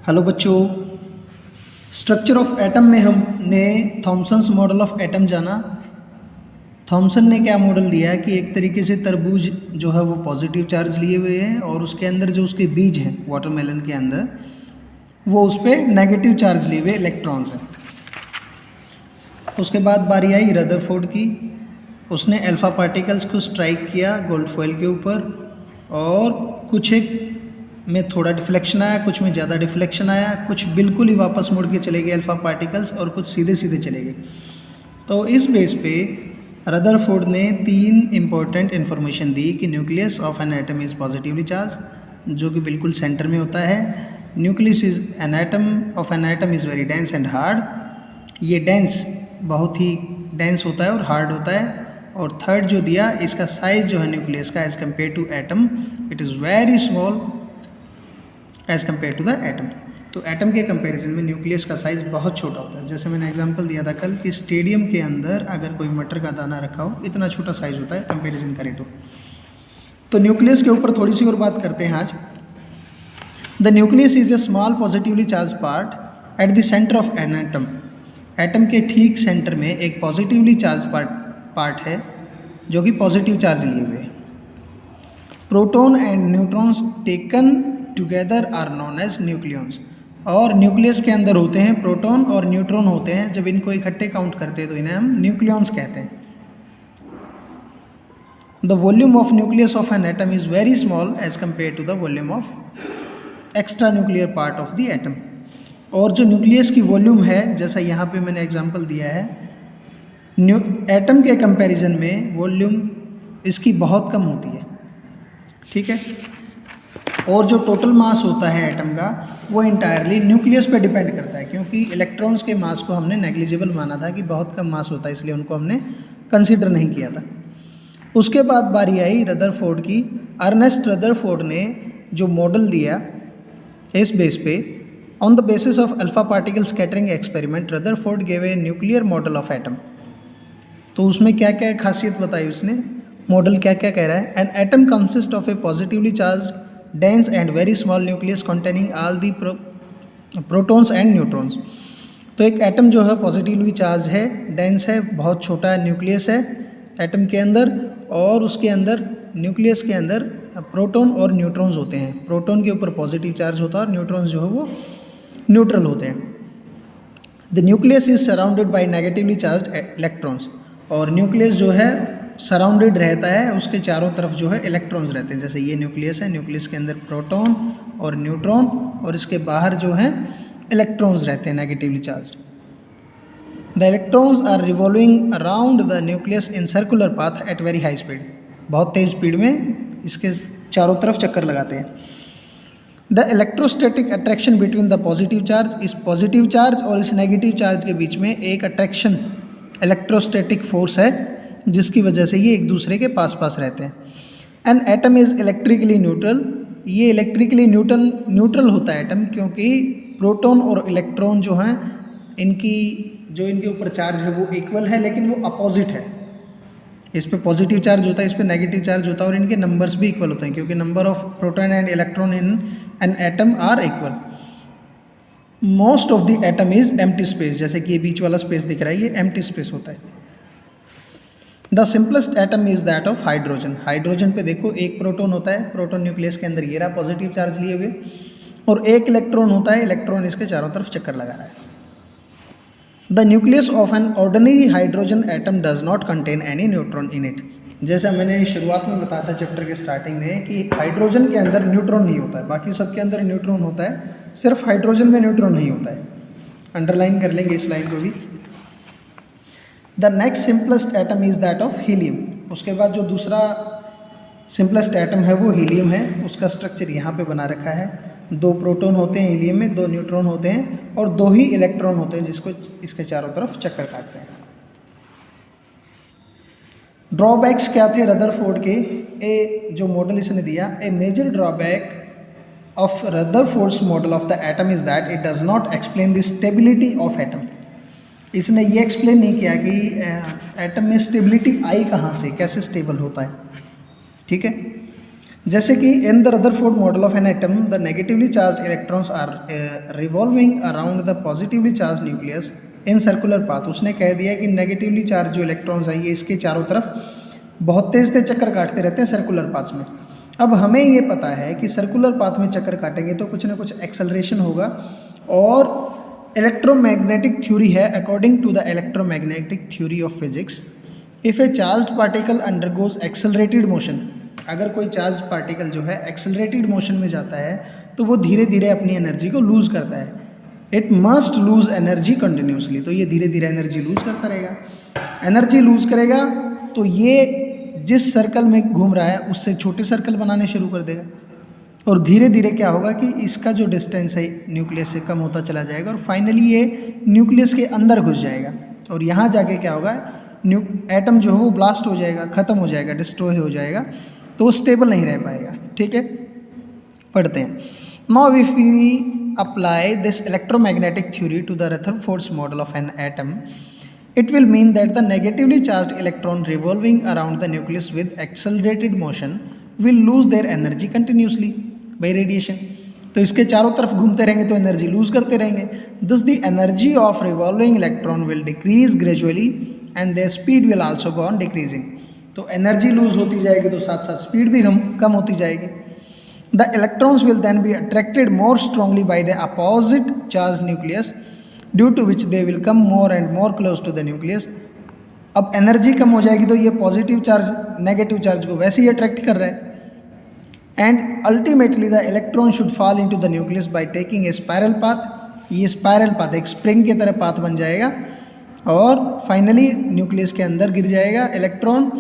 Hello बच्चों, structure of atom में हमने थॉमसन्स मॉडल ऑफ एटम जाना। थॉमसन ने क्या मॉडल दिया कि एक तरीके से तरबूज जो है वो पॉजिटिव चार्ज लिए हुए है और उसके अंदर जो उसके बीज हैं वाटरमेलन के अंदर वो उस पर नेगेटिव चार्ज लिए हुए इलेक्ट्रॉन्स हैं। उसके बाद बारी आई रदरफोर्ड की। उसने अल्फ़ा पार्टिकल्स को स्ट्राइक किया गोल्ड फॉइल के ऊपर और कुछ एक में थोड़ा डिफ्लेक्शन आया, कुछ में ज़्यादा डिफ्लेक्शन आया, कुछ बिल्कुल ही वापस मुड़ के चले गए अल्फ़ा पार्टिकल्स और कुछ सीधे सीधे चले गए। तो इस बेस पे रदरफोर्ड ने 3 इम्पोर्टेंट इन्फॉर्मेशन दी कि nucleus of an atom is positively charge, जो कि बिल्कुल सेंटर में होता है। Nucleus is an atom of an atom is very dense and hard. ये डेंस बहुत ही डेंस होता है और हार्ड होता है। और थर्ड जो दिया, इसका साइज जो है न्यूक्लियस का as compare to atom it is very small as compare to the atom. तो एटम के कंपैरिजन में न्यूक्लियस का साइज़ बहुत छोटा होता है। जैसे मैंने एग्जांपल दिया था कल कि स्टेडियम के अंदर अगर कोई मटर का दाना रखा हो, इतना छोटा साइज़ होता है कंपैरिजन करें तो न्यूक्लियस के ऊपर थोड़ी सी और बात करते हैं आज। The nucleus is a small positively charge part eight the centre of an atom. Atom के ठीक सेंटर में एक पॉजिटिवली चार्ज पार्ट है जो कि पॉजिटिव चार्ज लिए हुए है। Proton and neutrons taken together are known as nucleons. और न्यूक्लियस के अंदर होते हैं प्रोटॉन और न्यूट्रॉन होते हैं। जब इनको इकट्ठे काउंट करते हैं तो इन्हें हम न्यूक्लियॉन्स कहते हैं। The volume of nucleus of an atom is very small as compare to the volume of extra nuclear part of the atom. और जो न्यूक्लियस की वॉल्यूम है, जैसा यहाँ पे मैंने एग्जांपल दिया है, एटम के कंपैरिजन में वॉल्यूम इसकी बहुत कम होती है, ठीक है। और जो टोटल मास होता है एटम का वो इंटायरली न्यूक्लियस पे डिपेंड करता है, क्योंकि इलेक्ट्रॉन्स के मास को हमने नेग्लिजिबल माना था कि बहुत कम मास होता है, इसलिए उनको हमने कंसीडर नहीं किया था। उसके बाद बारी आई रदरफोर्ड की। अर्नेस्ट रदरफोर्ड ने जो मॉडल दिया इस बेस पे, on the basis of alpha particle scattering experiment Rutherford gave a nuclear model of atom. तो उसमें क्या क्या खासियत बताई उसने, मॉडल क्या क्या कह रहा है। An atom consist of A positively charge dense and very small nucleus containing all the protons and neutrons। तो एक एटम जो है पॉजिटिवली चार्ज है, डेंस है, बहुत छोटा न्यूक्लियस है एटम के अंदर, और उसके अंदर न्यूक्लियस के अंदर प्रोटॉन और न्यूट्रॉन्स होते हैं। प्रोटॉन के ऊपर पॉजिटिव चार्ज होता है और न्यूट्रॉन्स जो है वो न्यूट्रल होते हैं। The nucleus is surrounded by negatively charge electrons. और न्यूक्लियस जो है सराउंडेड रहता है, उसके चारों तरफ जो है इलेक्ट्रॉन्स रहते हैं। जैसे ये न्यूक्लियस है, न्यूक्लियस के अंदर प्रोटॉन और न्यूट्रॉन और इसके बाहर जो है इलेक्ट्रॉन्स रहते हैं negatively charge. The electrons are revolving around the nucleus in circular path at very high speed. बहुत तेज़ स्पीड में इसके चारों तरफ चक्कर लगाते हैं। The electrostatic attraction between the positive charge, इस पॉजिटिव चार्ज और इस नेगेटिव चार्ज के बीच में एक अट्रैक्शन इलेक्ट्रोस्टैटिक फोर्स है, जिसकी वजह से ये एक दूसरे के पास पास रहते हैं। N atom is electrically neutral. ये इलेक्ट्रिकली न्यूट्रल होता है एटम, क्योंकि प्रोटॉन और इलेक्ट्रॉन जो हैं इनके ऊपर चार्ज है वो इक्वल है, लेकिन वो अपोजिट है। इस पे पॉजिटिव चार्ज होता है, इस पे नेगेटिव चार्ज होता है, और इनके नंबर्स भी इक्वल होते हैं, क्योंकि number of proton and electron in an atom are equal. Most of the atom is empty space. जैसे कि ये बीच वाला स्पेस दिख रहा है, ये एम्प्टी स्पेस होता है। The simplest atom is that of hydrogen. Hydrogen पे देखो एक प्रोटॉन होता है, प्रोटॉन न्यूक्लियस के अंदर ये रहा पॉजिटिव चार्ज लिए हुए, और एक इलेक्ट्रॉन होता है, इलेक्ट्रॉन इसके चारों तरफ चक्कर लगा रहा है। The nucleus of an ordinary hydrogen atom does not contain any neutron in it. जैसा मैंने शुरुआत में बताया था चैप्टर के स्टार्टिंग में कि हाइड्रोजन के अंदर न्यूट्रॉन नहीं होता है, बाकी सबके अंदर न्यूट्रॉन होता है, सिर्फ हाइड्रोजन में न्यूट्रॉन नहीं होता है। अंडरलाइन कर लेंगे इस लाइन को भी। The next simplest atom is that of helium. उसके बाद जो दूसरा सिंपलेस्ट एटम है वो हीलियम है। उसका स्ट्रक्चर यहाँ पे बना रखा है। 2 प्रोटॉन होते हैं हीलियम में, 2 न्यूट्रॉन होते हैं और 2 ही इलेक्ट्रॉन होते हैं जिसको इसके चारों तरफ चक्कर काटते हैं। ड्रॉबैक्स क्या थे रदरफोर्ड के? जो मॉडल इसने दिया, a major drawback of Rutherford's model of the atom is that it does not explain the stability of atom. इसने ये एक्सप्लेन नहीं किया कि एटम में स्टेबिलिटी आई कहाँ से, कैसे स्टेबल होता है, ठीक है। जैसे कि in the Rutherford model of an atom the negatively charge electrons are revolving around the positively charge nucleus in circular path. उसने कह दिया कि नेगेटिवली चार्ज जो इलेक्ट्रॉन्स हैं ये इसके चारों तरफ बहुत तेज़ तेज चक्कर काटते रहते हैं सर्कुलर पाथ्स में। अब हमें ये पता है कि सर्कुलर पाथ में चक्कर काटेंगे तो कुछ ना कुछ एक्सेलरेशन होगा, और इलेक्ट्रोमैग्नेटिक थ्योरी है, according to the electromagnetic theory of physics, if a charged particle undergoes accelerated motion, अगर कोई चार्ज पार्टिकल जो है एक्सेलरेटेड मोशन में जाता है तो वो धीरे धीरे अपनी एनर्जी को लूज़ करता है। It must lose energy continuously, तो ये धीरे धीरे एनर्जी लूज़ करता रहेगा। एनर्जी लूज़ करेगा तो ये जिस सर्कल में घूम रहा है उससे छोटे सर्कल बनाने शुरू कर देगा, और धीरे धीरे क्या होगा कि इसका जो डिस्टेंस है न्यूक्लियस से कम होता चला जाएगा, और फाइनली ये न्यूक्लियस के अंदर घुस जाएगा, और यहाँ जाके क्या होगा, एटम जो है वो ब्लास्ट हो जाएगा, ख़त्म हो जाएगा, डिस्ट्रॉय हो जाएगा, तो वो स्टेबल नहीं रह पाएगा। ठीक है, पढ़ते हैं। Now if we apply this electromagnetic theory to the Rutherford's model of an atom, it will mean that the negatively charged electron revolving around the nucleus with accelerated motion will lose their energy continuously by radiation। तो इसके चारों तरफ घूमते रहेंगे तो energy lose करते रहेंगे। Thus the energy of revolving electron will decrease gradually and their speed will also go on decreasing। तो एनर्जी लूज होती जाएगी तो साथ साथ स्पीड भी कम होती जाएगी। The electrons will then be attracted more strongly by the opposite charged nucleus, due to which they will come more and more close to the nucleus. अब एनर्जी कम हो जाएगी तो ये पॉजिटिव चार्ज नेगेटिव चार्ज को वैसे ही attract कर रहा है, and ultimately the electron should fall into the nucleus by taking a spiral path. ये स्पायरल पाथ एक स्प्रिंग की तरह पाथ बन जाएगा और फाइनली न्यूक्लियस के अंदर गिर जाएगा electron.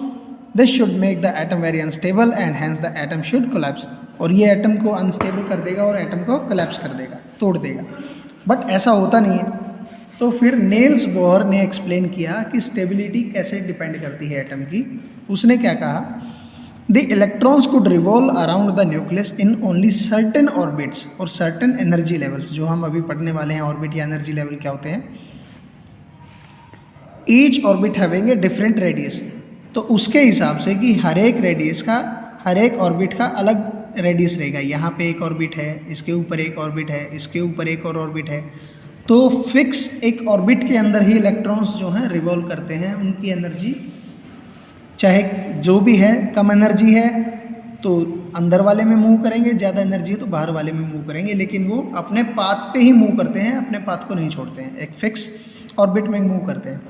This should make the atom very unstable and hence the atom should collapse. और ये एटम को अनस्टेबल कर देगा और एटम को कोलैप्स कर देगा, तोड़ देगा। बट ऐसा होता नहीं है। तो फिर नेल्स बोहर ने एक्सप्लेन किया कि स्टेबिलिटी कैसे डिपेंड करती है एटम की। उसने क्या कहा, the electrons could revolve around the nucleus in only certain orbits और सर्टेन एनर्जी लेवल्स, जो हम अभी पढ़ने वाले हैं। ऑर्बिट या एनर्जी लेवल क्या होते हैं? Each orbit having a different radius. तो उसके हिसाब से कि हर एक ऑर्बिट का अलग रेडियस रहेगा। यहाँ पे एक ऑर्बिट है, इसके ऊपर एक ऑर्बिट है, इसके ऊपर एक और ऑर्बिट है। तो फिक्स एक ऑर्बिट के अंदर ही इलेक्ट्रॉन्स जो हैं रिवॉल्व करते हैं। उनकी एनर्जी चाहे जो भी है, कम एनर्जी है तो अंदर वाले में मूव करेंगे, ज़्यादा एनर्जी है तो बाहर वाले में मूव करेंगे, लेकिन वो अपने पाथ पे ही मूव करते हैं, अपने पाथ को नहीं छोड़ते हैं, एक फिक्स ऑर्बिट में मूव करते हैं।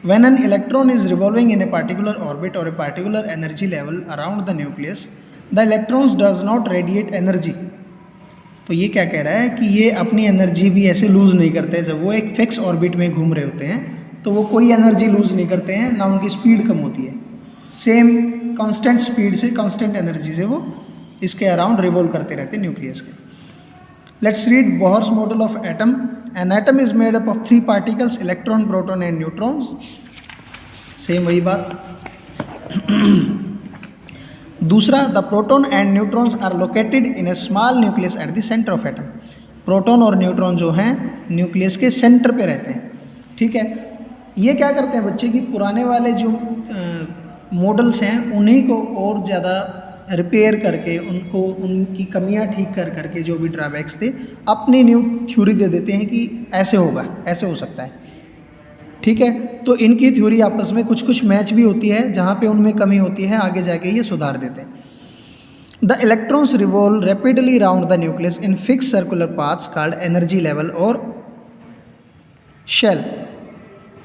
When an electron is revolving in a particular orbit or a particular energy level around the nucleus, the electrons does not radiate energy। तो ये क्या कह रहा है कि ये अपनी एनर्जी भी ऐसे लूज़ नहीं करते। जब वो एक फिक्स ऑर्बिट में घूम रहे होते हैं तो वो कोई एनर्जी लूज़ नहीं करते हैं, ना उनकी स्पीड कम होती है। सेम कांस्टेंट स्पीड से, कांस्टेंट एनर्जी से वो इसके अराउंड रिवॉल्व करते रहते हैं न्यूक्लियस के। Let's read Bohr's model of atom. An atom is made up of 3 particles, electron, proton and neutrons। Same वही बात। दूसरा, the proton and neutrons are located in a small nucleus at the centre of atom. Proton और neutron जो हैं nucleus के centre पे रहते हैं। ठीक है, ये क्या करते हैं बच्चे कि पुराने वाले जो मॉडल्स हैं उन्हीं को और ज़्यादा रिपेयर करके, उनको उनकी कमियां ठीक कर करके, जो भी ड्रॉबैक्स थे, अपनी न्यू थ्योरी दे देते हैं कि ऐसे होगा, ऐसे हो सकता है। ठीक है, तो इनकी थ्योरी आपस में कुछ कुछ मैच भी होती है, जहाँ पे उनमें कमी होती है आगे जाके ये सुधार देते हैं। The electrons revolve rapidly round the nucleus in fix circular paths called energy level और शेल।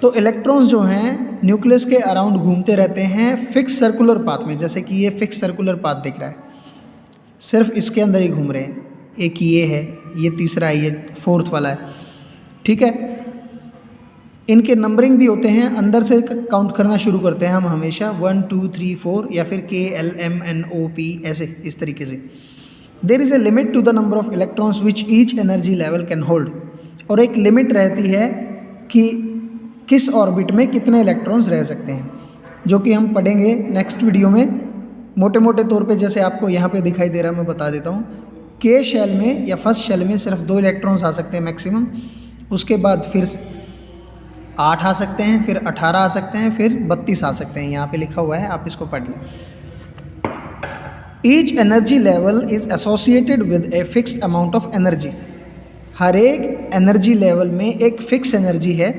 तो इलेक्ट्रॉन्स जो हैं न्यूक्लियस के अराउंड घूमते रहते हैं फिक्स सर्कुलर पाथ में। जैसे कि ये फिक्स सर्कुलर पाथ दिख रहा है, सिर्फ इसके अंदर ही घूम रहे हैं। एक ये है, ये तीसरा है, ये फोर्थ वाला है। ठीक है, इनके नंबरिंग भी होते हैं, अंदर से काउंट करना शुरू करते हैं हम हमेशा 1 2 3 4 या फिर K L M N O P ऐसे, इस तरीके से। There is a limit to the number of electrons which each energy level can hold. और एक लिमिट रहती है कि किस ऑर्बिट में कितने इलेक्ट्रॉन्स रह सकते हैं, जो कि हम पढ़ेंगे नेक्स्ट वीडियो में। मोटे मोटे तौर पे जैसे आपको यहाँ पे दिखाई दे रहा है, मैं बता देता हूँ। K शेल में या फर्स्ट शेल में सिर्फ 2 इलेक्ट्रॉन्स आ सकते हैं मैक्सिमम। उसके बाद फिर 8 आ सकते हैं, फिर 18 आ सकते हैं, फिर 32 आ सकते हैं। यहाँ पे लिखा हुआ है, आप इसको पढ़ लें। Each energy level is associated with a fixed amount of energy. हर एक एनर्जी लेवल में एक फिक्स एनर्जी है,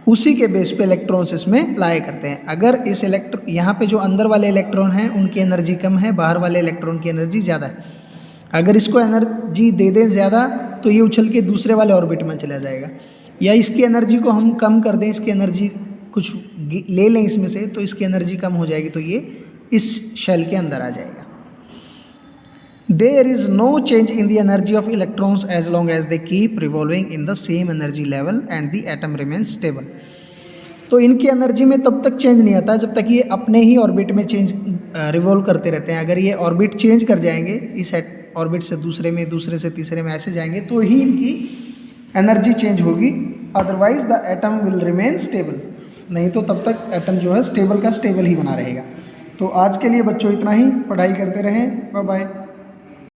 उसी के बेस पे इलेक्ट्रॉन्स इसमें लाया करते हैं। अगर इस यहाँ पे जो अंदर वाले इलेक्ट्रॉन हैं उनकी एनर्जी कम है, बाहर वाले इलेक्ट्रॉन की एनर्जी ज़्यादा है। अगर इसको एनर्जी दे दें ज़्यादा तो ये उछल के दूसरे वाले ऑर्बिट में चला जाएगा, या इसकी एनर्जी को हम कम कर दें, इसकी एनर्जी कुछ ले लें इसमें से, तो इसकी एनर्जी कम हो जाएगी, तो ये इस शेल के अंदर आ जाएगा। There is no change in the energy of electrons as long as they keep revolving in the same energy level and the atom remains stable। तो इनकी एनर्जी में तब तक चेंज नहीं आता जब तक ये अपने ही ऑर्बिट में चेंज रिवॉल्व करते रहते हैं। अगर ये ऑर्बिट चेंज कर जाएंगे, इस ऑर्बिट से दूसरे में, दूसरे से तीसरे में ऐसे जाएंगे, तो ही इनकी एनर्जी चेंज होगी। Otherwise the atom will remain stable, नहीं तो तब तक एटम जो है स्टेबल का स्टेबल ही बना रहेगा। तो आज के लिए बच्चों इतना ही, पढ़ाई करते रहें, बाय बाय।